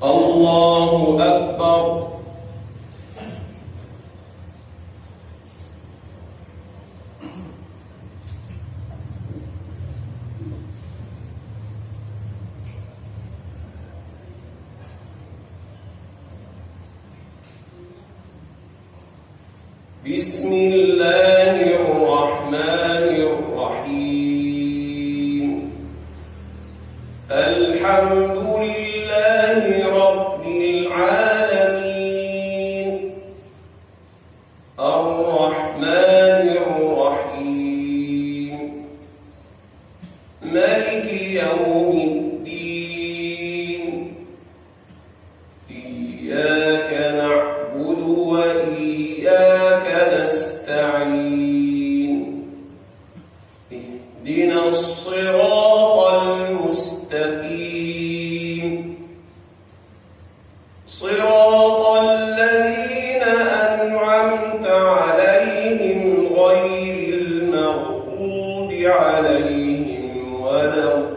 الله أكبر. بسم الله الرحمن الرحيم. الحمد لله رب العالمين، الرحمن الرحيم، مالك يوم الدين، إياك نعبد وإياك نستعين، اهدنا الصراط المستقيم، صراط الذين أنعمت عليهم غير المغضوب عليهم ولا الضالين.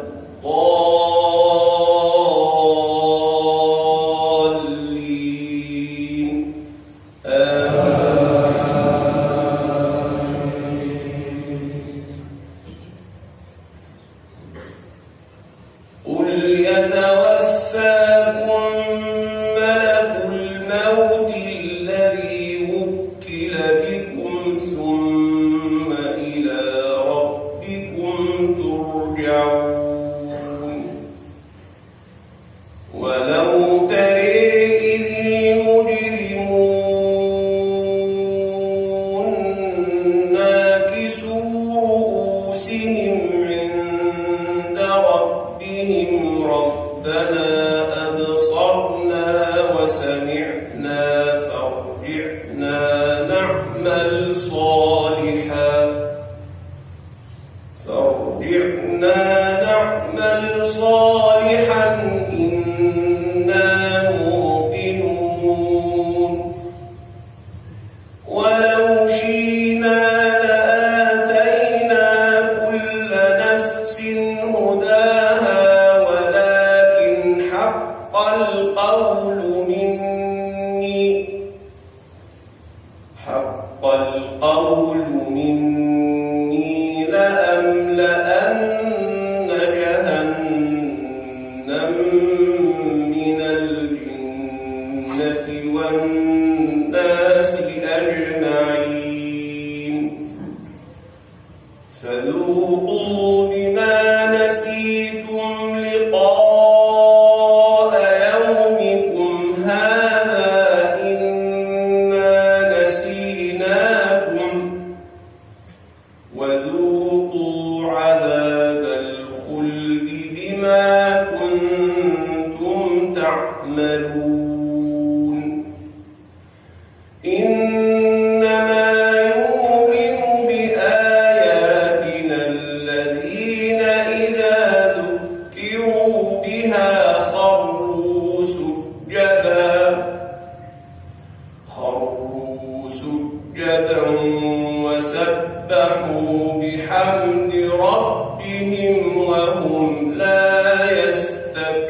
قل يتوفاكم ملك الموت الذي وكل بكم ثم إلى ربكم ترجعون. ولو ترى إذ المجرمون ناكسوا رؤوسهم عند ربهم ربنا أبصرنا وسمعنا فارجعنا نعمل صالحا إنا موقنون. ولو شئنا لآتينا كل نفس هداها ولكن حق القول مني لأملأن جهنم من الجنة والناس أجمعين. فذوقوا بما نسيتم لقاء يومكم هذا إنا نسيناكم وذوقوا عذاب الخلد بما كنتم تعملون. إنما يؤمن بآياتنا الذين إذا ذكروا بها خروا سجدا وسبحوا بحمد ربهم وهم لا يستكبرون.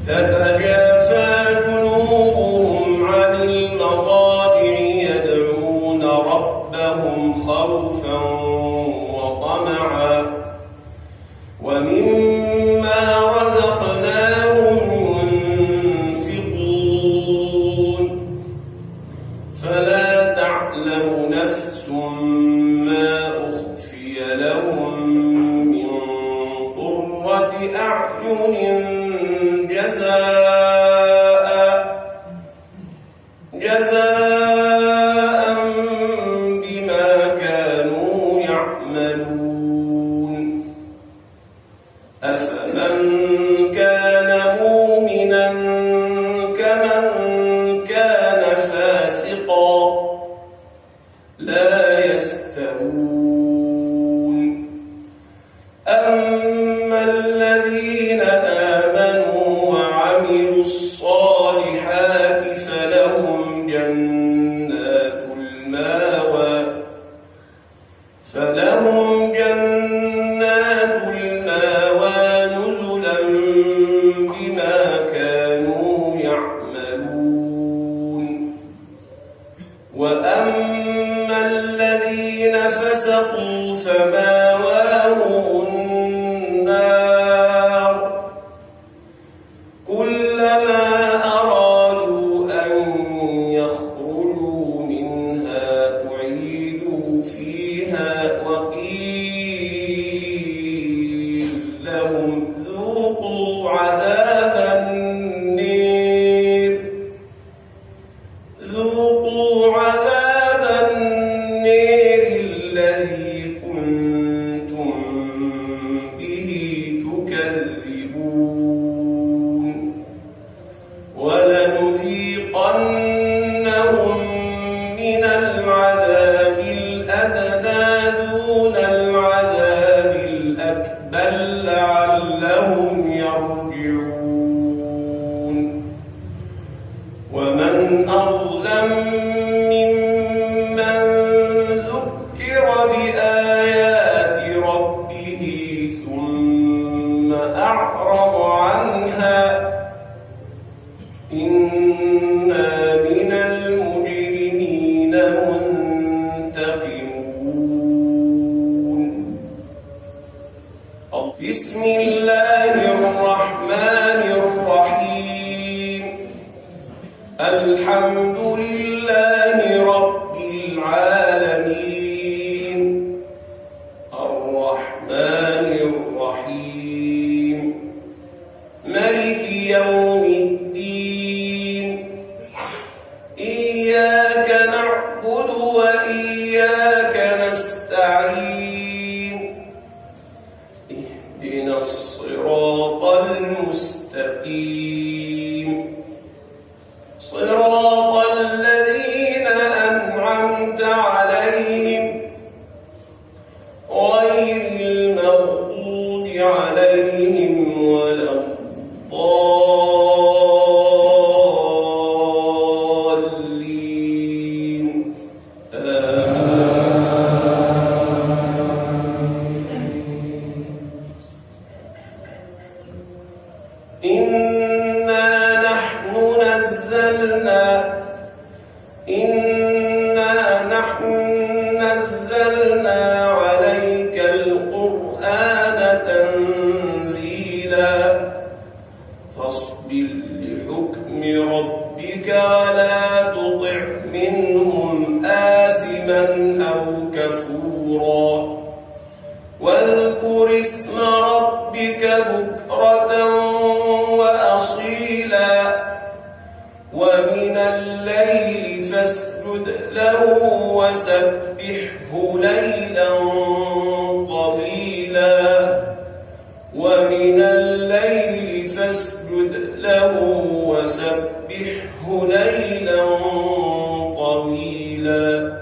تتجافى جنوبهم عن المضاجع يدعون ربهم خوفا وطمعا ومما رزقناهم ينفقون. فلا تعلم نفس ما أخفي لهم من قرة أعين جزاء بما كانوا يعملون. أفمن كان مؤمنا كمن كان فاسقا لا يستوون. أما الذين آمنوا وعملوا الصالحات فلهم جنات المأوى نزلا بل لعلهم يرجعون ومن أظلم ممن ذكر بآيات ربه ثم أعرض عنها إنا من المجرمين منتقمون بسم الله الرحمن الرحيم الحمد لله رب العالمين الرحمن الرحيم ملك يوم الدين إياك نعبد وإياك نستعين اهدنا الصراط المستقيم صراط الذين أنعمت عليهم غير المغضوب عليهم ولا الضالين إنا نحن نزلنا عليك القرآن تنزيلا فاصبر لحكم ربك ولا تطع منهم آثما أو كفورا واذكر اسم ربك بكرة وأصيلا ومن الليل فاسجد له وسبحه ليلا طويلا ومن الليل فاسجد له وسبحه ليلا طويلا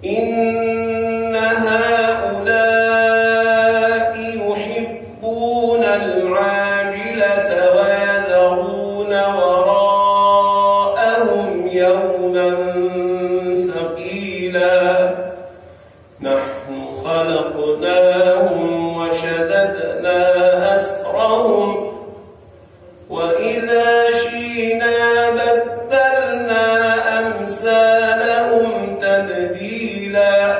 إن هؤلاء يحبون العاجلة ويذرون وراءهم يوما ثقيلا نحن خلقناهم وشددنا أسرهم وإذا شئنا بدلنا أمثالهم تبديلا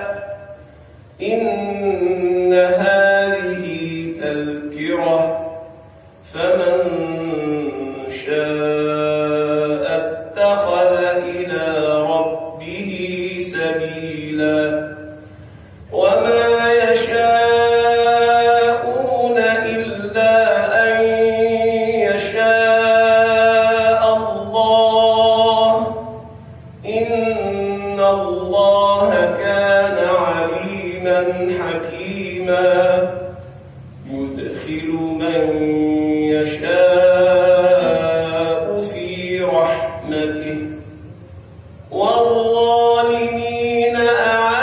إن هذه تذكرة فمن شاء اتخذ إلى ربه سبيلا وما يشاءون إلا أن يشاء الله إن الله كان عليما حكيما يدخل من يشاء في رحمته والظالمين أعد